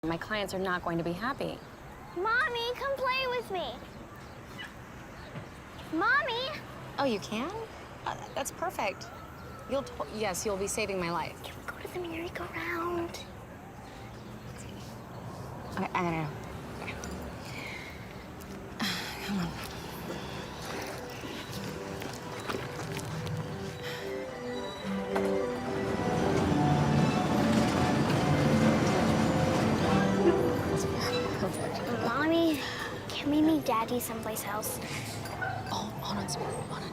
My clients are not going to be happy. Mommy, come play with me. Mommy! Oh, you can? That's perfect. Yes, you'll be saving my life. Can we go to the merry-go-round? Okay, I gotta go. Okay. Come on. Perfect. Mommy, can we meet Daddy someplace else? Oh, hold on, sweetie, hold on.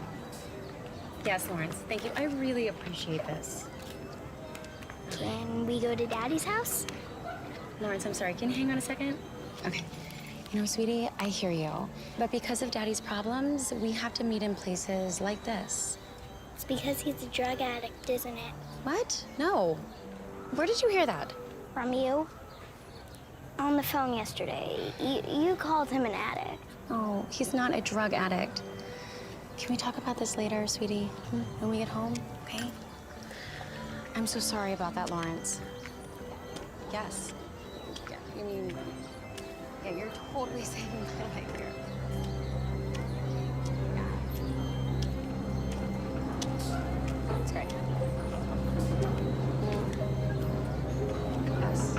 Yes, Lawrence, thank you. I really appreciate this. Can we go to Daddy's house? Lawrence, I'm sorry. Can you hang on a second? Okay. You know, sweetie, I hear you. But because of Daddy's problems, we have to meet in places like this. It's because he's a drug addict, isn't it? What? No. Where did you hear that? From you? On the phone yesterday. You called him an addict. Oh, he's not a drug addict. Can we talk about this later, sweetie? When we get home, okay? I'm so sorry about that, Lawrence. Yes. Yeah, I mean, yeah, you're totally saving my life here. Yeah. It's great. Yes.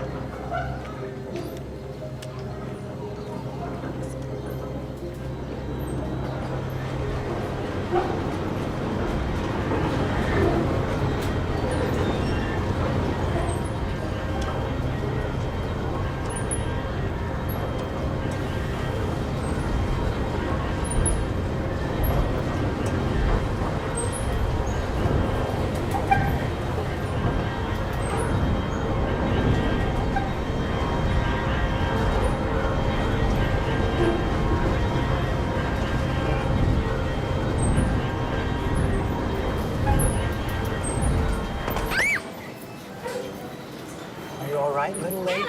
Little lady?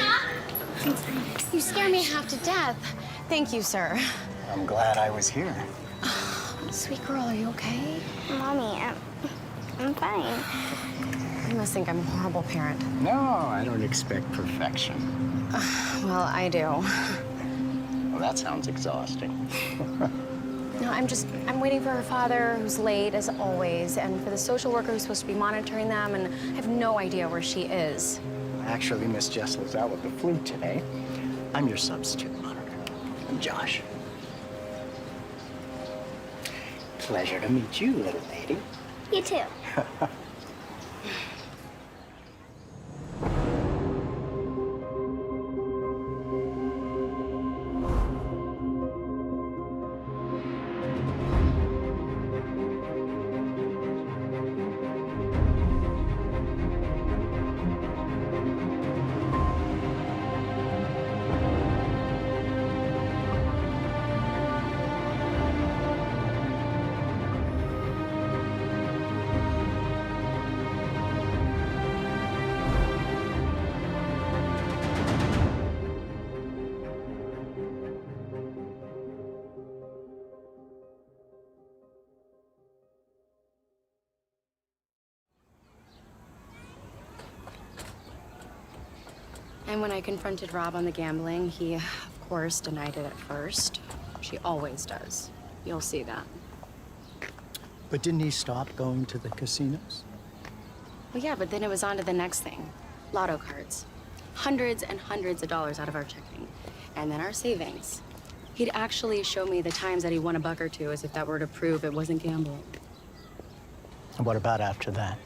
You scare me half to death. Thank you, sir. I'm glad I was here. Sweet girl, are you okay? Mommy, I'm fine. You must think I'm a horrible parent. No, I don't expect perfection. Well, I do. Well, that sounds exhausting. No, I'm waiting for her father, who's late, as always, and for the social worker who's supposed to be monitoring them, and I have no idea where she is. Actually, Miss Jessel's out with the flu today. I'm your substitute monitor. I'm Josh. Pleasure to meet you, little lady. You too. And when I confronted Rob on the gambling, he, of course, denied it at first. She always does. You'll see that. But didn't he stop going to the casinos? Well, yeah, but then it was on to the next thing. Lotto cards. Hundreds and hundreds of dollars out of our checking. And then our savings. He'd actually show me the times that he won a buck or two as if that were to prove it wasn't gambling. And what about after that?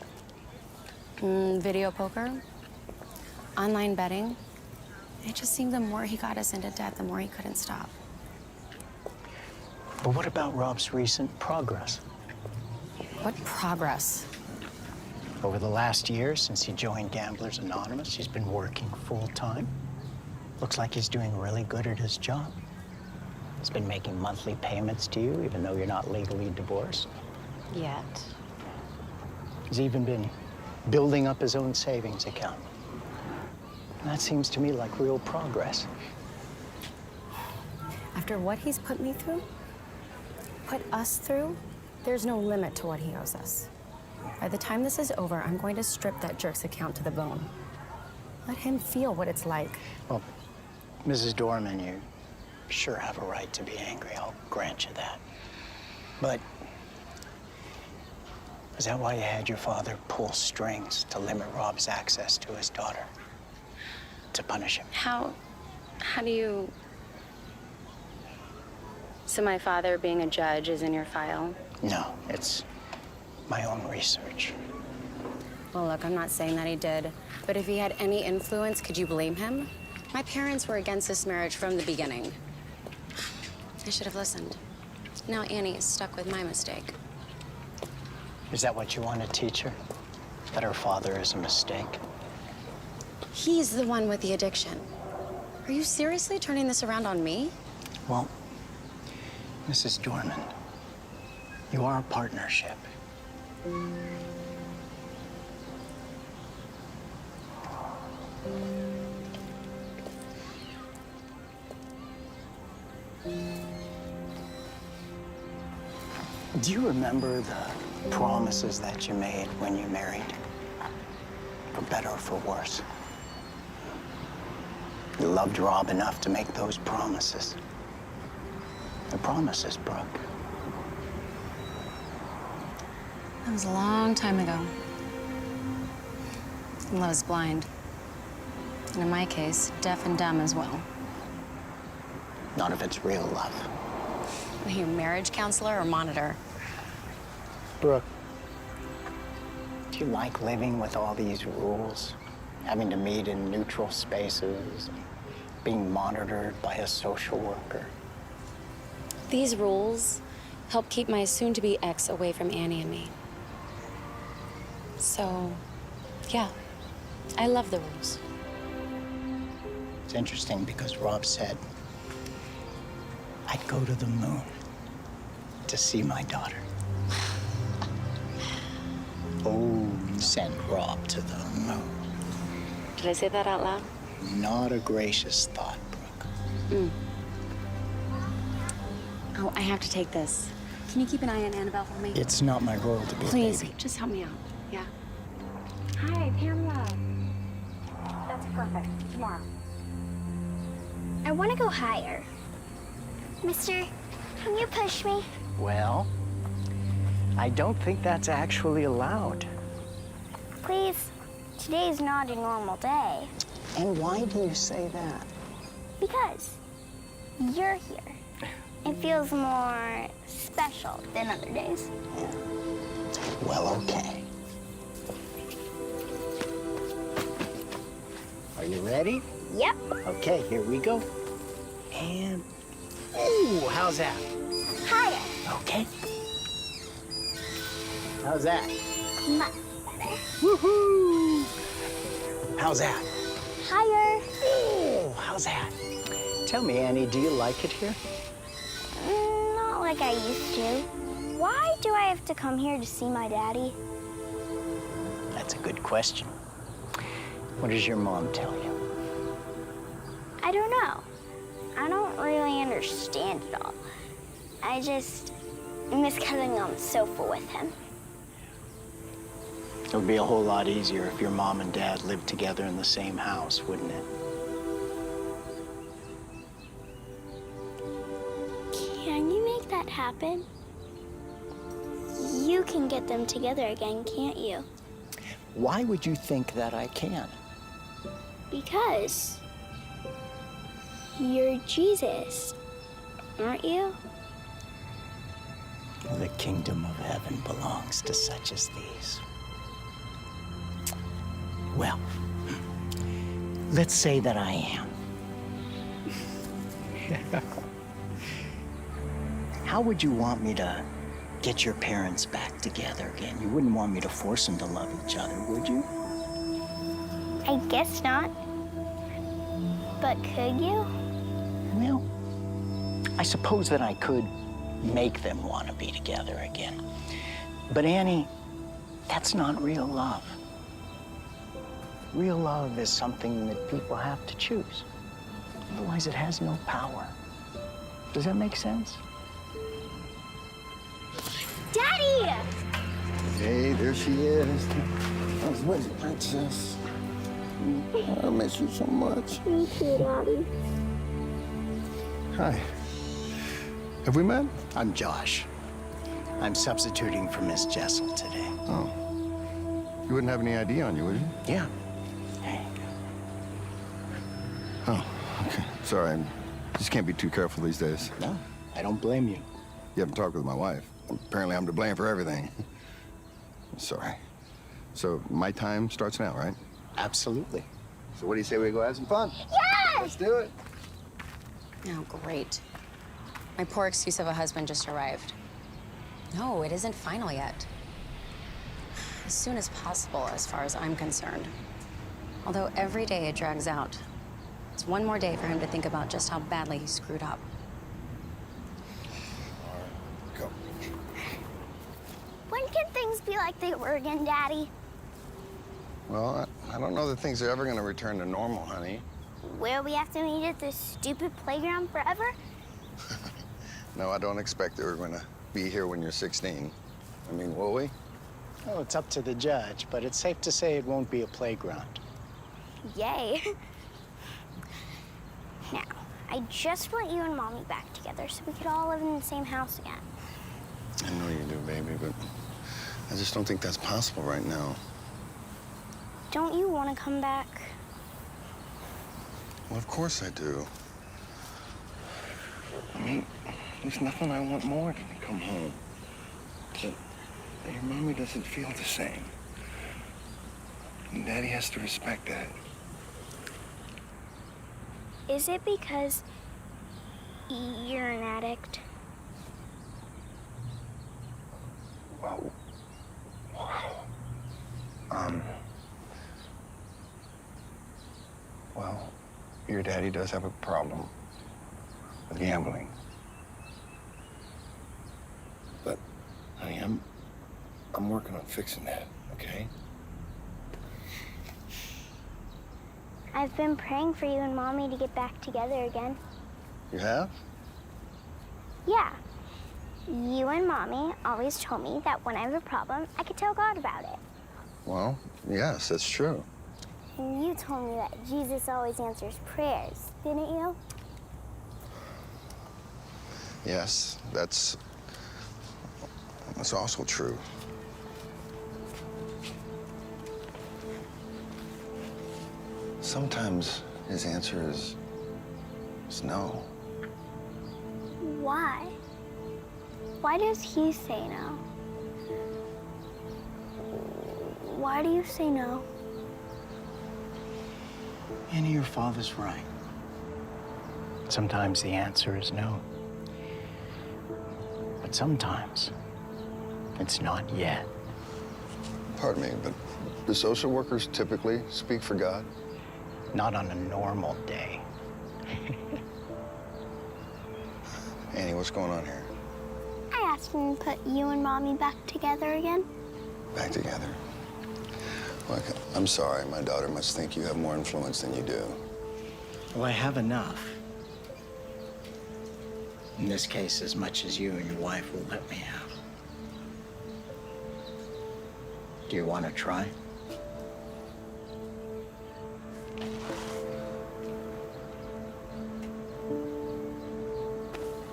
Video poker. Online betting. It just seemed the more he got us into debt, the more he couldn't stop. But what about Rob's recent progress? What progress? Over the last year, since he joined Gamblers Anonymous, he's been working full-time. Looks like he's doing really good at his job. He's been making monthly payments to you, even though you're not legally divorced. Yet. He's even been building up his own savings account. And that seems to me like real progress. After what he's put me through, put us through, there's no limit to what he owes us. By the time this is over, I'm going to strip that jerk's account to the bone. Let him feel what it's like. Well, Mrs. Dorman, you sure have a right to be angry. I'll grant you that. But is that why you had your father pull strings to limit Rob's access to his daughter? To punish him? How do you... So my father being a judge is in your file? No, it's my own research. Well, look, I'm not saying that he did, but if he had any influence, could you blame him? My parents were against this marriage from the beginning. I should have listened. Now Annie is stuck with my mistake. Is that what you want to teach her? That her father is a mistake? He's the one with the addiction. Are you seriously turning this around on me? Well, Mrs. Dorman, you are a partnership. Do you remember the promises that you made when you married? For better or for worse? You loved Rob enough to make those promises. The promises, Brooke. That was a long time ago. Love is blind. And in my case, deaf and dumb as well. Not if it's real love. Are you a marriage counselor or monitor? Brooke, do you like living with all these rules? Having to meet in neutral spaces, being monitored by a social worker? These rules help keep my soon-to-be ex away from Annie and me. So, yeah, I love the rules. It's interesting because Rob said I'd go to the moon to see my daughter. Oh, send Rob to the moon. Did I say that out loud? Not a gracious thought, Brooke. Oh, I have to take this. Can you keep an eye on Annabelle for me? It's not my role to be Please, a baby. just help me out. Yeah. Hi, Pamela. That's perfect. Tomorrow. I want to go higher. Mister, can you push me? Well, I don't think that's actually allowed. Please, today's not a normal day. And why do you say that? Because you're here. It feels more special than other days. Yeah. Well, okay. Are you ready? Yep. Okay, here we go. And, ooh, how's that? Higher. Okay. How's that? Much better. Woohoo! How's that? Higher. Oh, how's that? Tell me, Annie, do you like it here? Not like I used to. Why do I have to come here to see my daddy? That's a good question. What does your mom tell you? I don't know. I don't really understand it all. I just miss cuddling on the sofa with him. It would be a whole lot easier if your mom and dad lived together in the same house, wouldn't it? Can you make that happen? You can get them together again, can't you? Why would you think that I can? Because you're Jesus, aren't you? The kingdom of heaven belongs to such as these. Well, let's say that I am. How would you want me to get your parents back together again? You wouldn't want me to force them to love each other, would you? I guess not. But could you? Well, I suppose that I could make them want to be together again. But Annie, that's not real love. Real love is something that people have to choose. Otherwise, it has no power. Does that make sense? Daddy! Hey, there she is. I was waiting, princess. I miss you so much. Me too, Daddy. Hi. Have we met? I'm Josh. I'm substituting for Miss Jessel today. Oh. You wouldn't have any ID on you, would you? Yeah. Hey. Oh, okay. Sorry. I just can't be too careful these days. No, I don't blame you. You haven't talked with my wife. Apparently, I'm to blame for everything. Sorry. So, my time starts now, right? Absolutely. So what do you say we go have some fun? Yes! Let's do it. Oh, great. My poor excuse of a husband just arrived. No, it isn't final yet. As soon as possible, as far as I'm concerned. Although every day it drags out. It's one more day for him to think about just how badly he screwed up. Go. When can things be like they were again, Daddy? Well, I don't know that things are ever going to return to normal, honey. Will we have to meet at this stupid playground forever? No, I don't expect that we're going to be here when you're 16. I mean, will we? Well, it's up to the judge, but it's safe to say it won't be a playground. Yay. Now, I just want you and Mommy back together so we could all live in the same house again. I know you do, baby, but I just don't think that's possible right now. Don't you want to come back? Well, of course I do. I mean, there's nothing I want more than to come home. But your mommy doesn't feel the same. And Daddy has to respect that. Is it because you're an addict? Wow. Well, your daddy does have a problem with gambling. But, honey, I'm working on fixing that, okay? I've been praying for you and Mommy to get back together again. You have? Yeah. You and Mommy always told me that when I have a problem, I could tell God about it. Well, yes, that's true. And you told me that Jesus always answers prayers, didn't you? Yes, that's also true. Sometimes his answer is no. Why? Why does he say no? Why do you say no? Annie, your father's right. Sometimes the answer is no. But sometimes it's not yet. Pardon me, but do social workers typically speak for God? Not on a normal day. Annie, what's going on here? I asked him to put you and Mommy back together again. Back together? Look, I'm sorry. My daughter must think you have more influence than you do. Well, I have enough. In this case, as much as you and your wife will let me have. Do you want to try?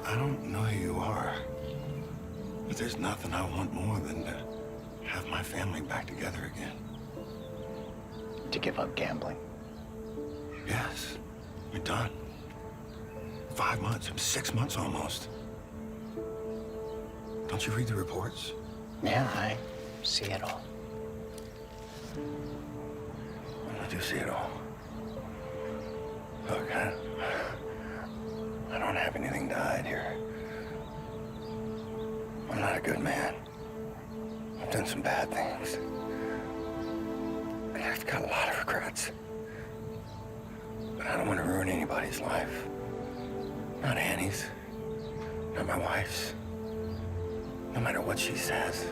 I don't know who you are, but there's nothing I want more than to have my family back together again. To give up gambling? Yes, we're done. 5 months, 6 months almost. Don't you read the reports? Yeah, I see it all. I do see it all. Look, I don't have anything to hide here. I'm not a good man. I've done some bad things. And I've got a lot of regrets. But I don't want to ruin anybody's life. Not Annie's. Not my wife's. No matter what she says.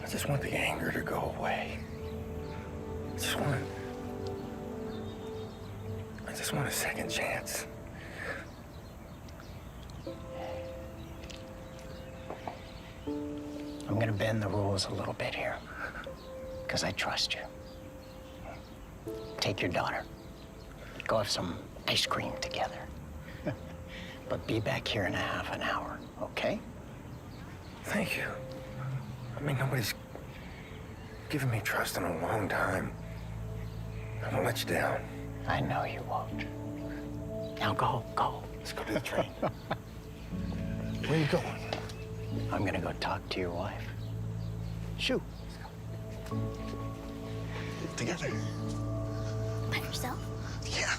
I just want the anger to go away. I just want a second chance. I'm gonna bend the rules a little bit here, because I trust you. take your daughter. Go have some ice cream together. But be back here in a half an hour, okay? Thank you. I mean, nobody's given me trust in a long time. I won't let you down. I know you won't. Now go. Let's go to the train. Where are you going? I'm gonna go talk to your wife. Shoo. Together. By yourself? Yeah.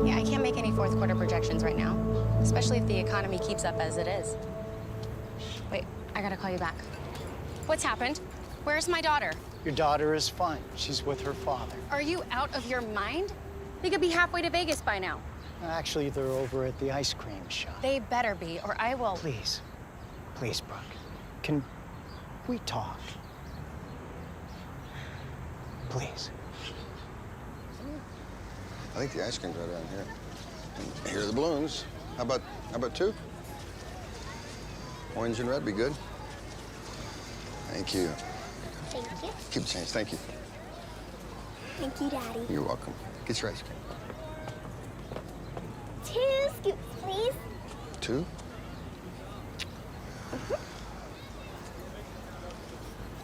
Yeah, I can't make any fourth quarter projections right now, especially if the economy keeps up as it is. Wait, I gotta call you back. What's happened? Where's my daughter? Your daughter is fine. She's with her father. Are you out of your mind? They could be halfway to Vegas by now. Actually, they're over at the ice cream shop. They better be, or I will. Please, Brooke, can we talk? Please. I think the ice cream's right around here. And here are the balloons. How about two? Orange and red be good. Thank you. Thank you. Keep the change. Thank you. Thank you, Daddy. You're welcome. Get your ice cream. 2 scoops, please. 2?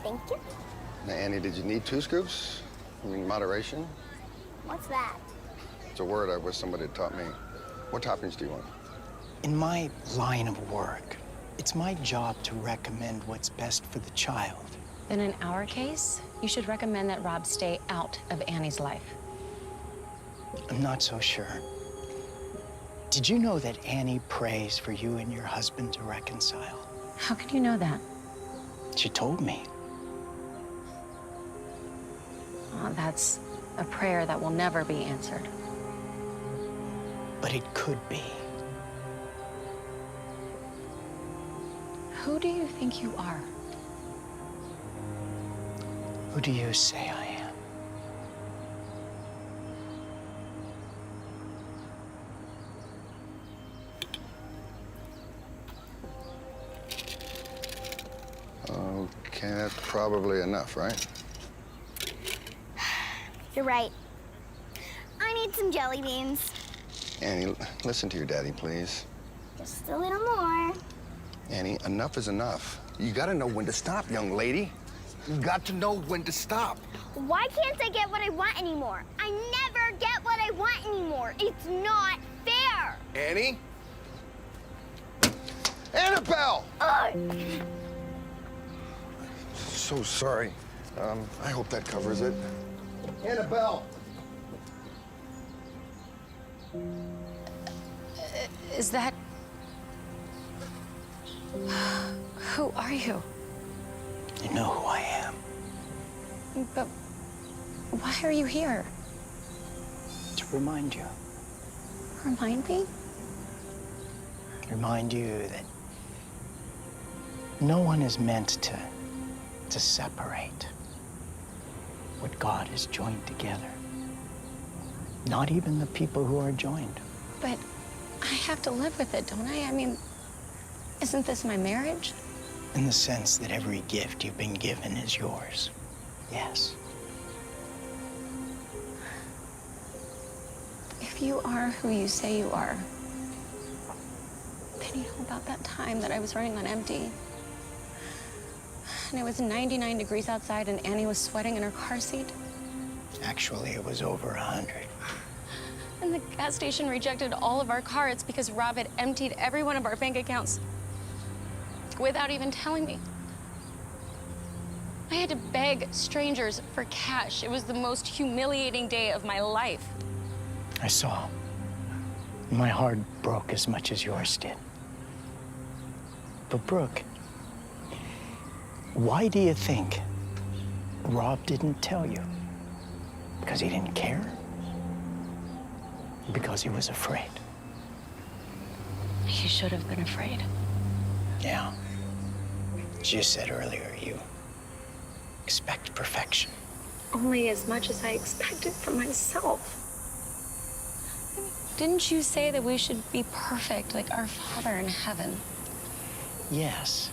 Thank you. Now, Annie, did you need 2 scoops? I mean, moderation? What's that? It's a word I wish somebody had taught me. What toppings do you want? In my line of work, it's my job to recommend what's best for the child. Then in our case, you should recommend that Rob stay out of Annie's life. I'm not so sure. Did you know that Annie prays for you and your husband to reconcile? How can you know that? She told me. Oh, that's a prayer that will never be answered. But it could be. Who do you think you are? Who do you say I am? Okay, that's probably enough, right? You're right. I need some jelly beans. Annie, listen to your daddy, please. Just a little more. Annie, enough is enough. You gotta know when to stop, young lady. You got to know when to stop. Why can't I get what I want anymore? I never get what I want anymore. It's not fair. Annie? Annabelle! So sorry. I hope that covers it. Annabelle! Is that... Who are you? You know who I am. But why are you here? To remind you. Remind me? Remind you that no one is meant to separate what God has joined together. Not even the people who are joined. But I have to live with it, don't I? I mean, isn't this my marriage? In the sense that every gift you've been given is yours. Yes. If you are who you say you are, then you know about that time that I was running on empty. And it was 99 degrees outside and Annie was sweating in her car seat. Actually, it was over 100. And the gas station rejected all of our cards because Rob had emptied every one of our bank accounts without even telling me. I had to beg strangers for cash. It was the most humiliating day of my life. I saw. My heart broke as much as yours did. But Brooke, why do you think Rob didn't tell you? Because he didn't care? Because he was afraid? He should have been afraid. Yeah. As you said earlier, you expect perfection. Only as much as I expected from myself. Didn't you say that we should be perfect like our Father in heaven? Yes,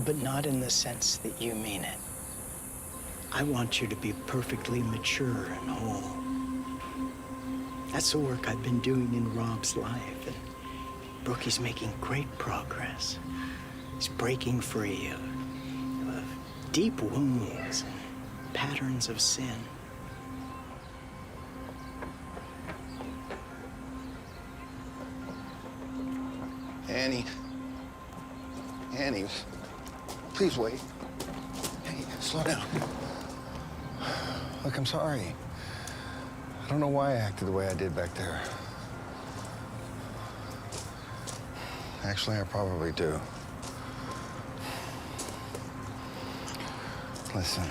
but not in the sense that you mean it. I want you to be perfectly mature and whole. That's the work I've been doing in Rob's life, and Brookie's making great progress. He's breaking free of deep wounds and patterns of sin. Annie, please wait. Hey, slow down. Look, I'm sorry. I don't know why I acted the way I did back there. Actually, I probably do. Listen,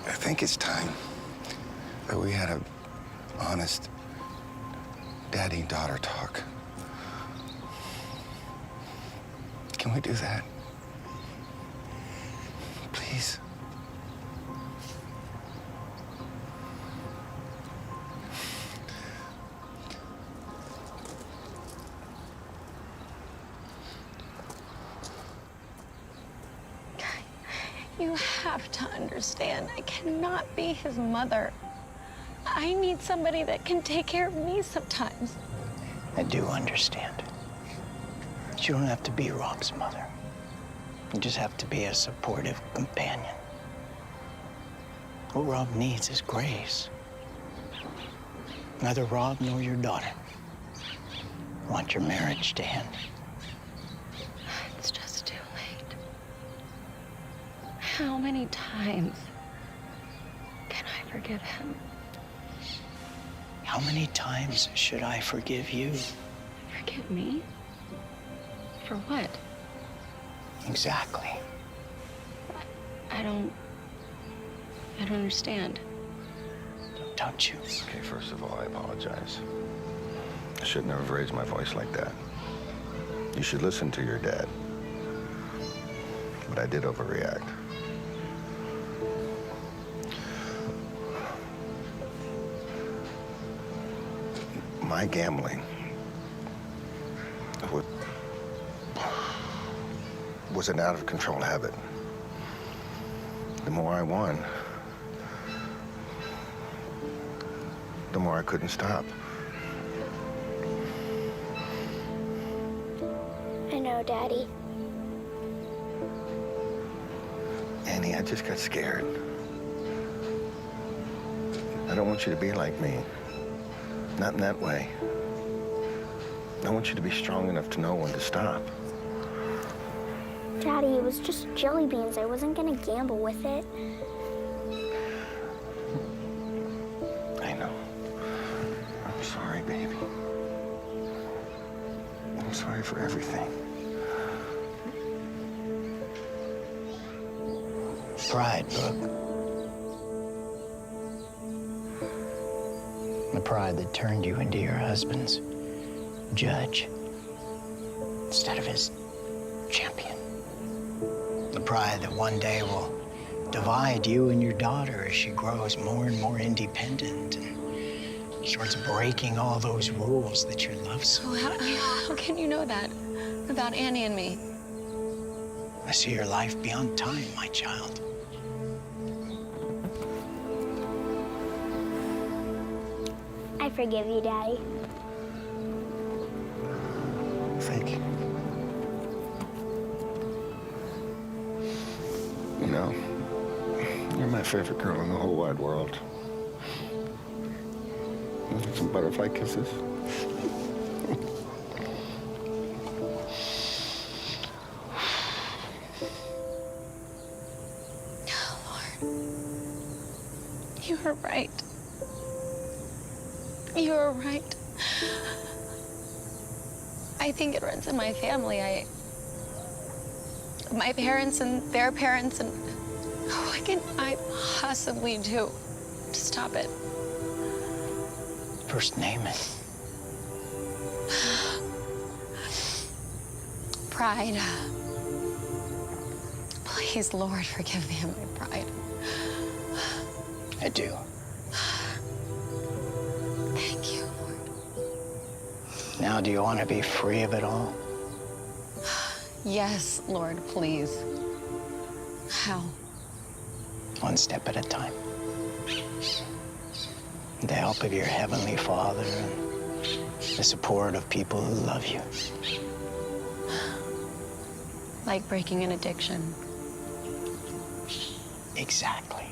I think it's time that we had an honest daddy-daughter talk. Can we do that? Please? You have to understand, I cannot be his mother. I need somebody that can take care of me sometimes. I do understand. But you don't have to be Rob's mother. You just have to be a supportive companion. What Rob needs is grace. Neither Rob nor your daughter want your marriage to end. It's just too late. How many times can I forgive him? How many times should I forgive you? Forgive me? For what? Exactly. I don't understand. Don't you? Okay, first of all, I apologize. I should never have raised my voice like that. You should listen to your dad. But I did overreact. My gambling was an out-of-control habit. The more I won, the more I couldn't stop. I know, Daddy. Annie, I just got scared. I don't want you to be like me. Not in that way. I want you to be strong enough to know when to stop. Daddy, it was just jelly beans. I wasn't gonna gamble with it. I know. I'm sorry, baby. I'm sorry for everything. Pride, Brooke. The pride that turned you into your husband's judge instead of his champion. The pride that one day will divide you and your daughter as she grows more and more independent and starts breaking all those rules that you love so. How can you know that about Annie and me? I see your life beyond time, my child. I forgive you, Daddy. Thank you. You know, you're my favorite girl in the whole wide world. Some butterfly kisses. You were right. You were right. I think it runs in my family. My parents and their parents, and what can I possibly do to stop it? First name it. pride. Please, Lord, forgive me of my pride. I do. Thank you, Lord. Now, do you want to be free of it all? Yes, Lord, please. How? One step at a time. With the help of your Heavenly Father and the support of people who love you. Like breaking an addiction. Exactly.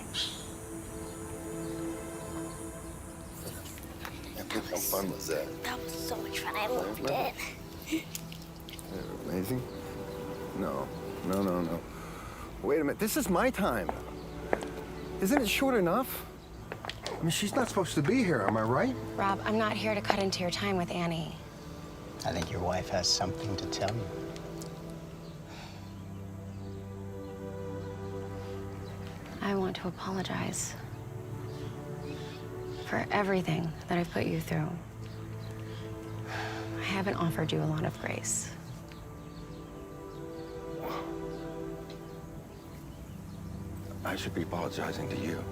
How fun was that? That was so much fun. I loved it. Amazing? No. Wait a minute, this is my time. Isn't it short enough? I mean, she's not supposed to be here, am I right? Rob, I'm not here to cut into your time with Annie. I think your wife has something to tell you. I want to apologize for everything that I've put you through. I haven't offered you a lot of grace. I should be apologizing to you.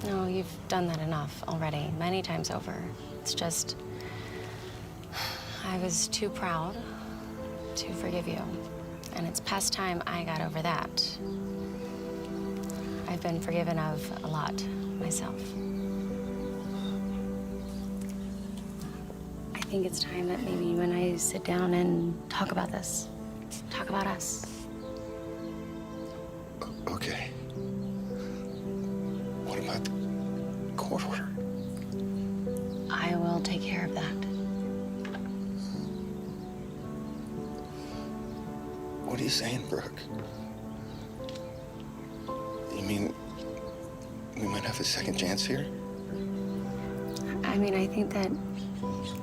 No, you've done that enough already, many times over. It's just, I was too proud to forgive you. And it's past time I got over that. I've been forgiven of a lot myself. I think it's time that maybe you and I sit down and talk about this. Talk about us. Okay. What about the court order? I will take care of that. What are you saying, Brooke? You mean we might have a second chance here? I mean, I think that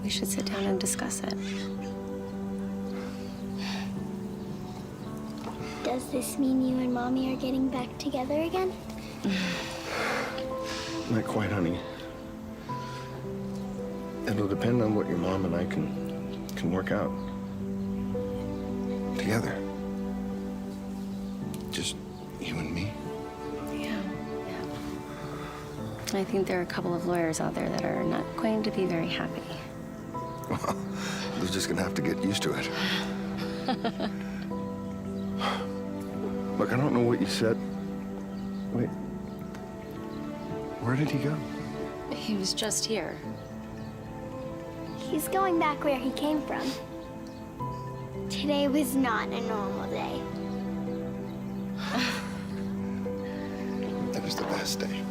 we should sit down and discuss it. Does this mean you and Mommy are getting back together again? Not quite, honey. It'll depend on what your mom and I can work out. Together. Just you and me. Yeah. I think there are a couple of lawyers out there that are not going to be very happy. Well, they're just gonna have to get used to it. Look, I don't know what you said. Wait. Where did he go? He was just here. He's going back where he came from. Today was not a normal day. That was the best day.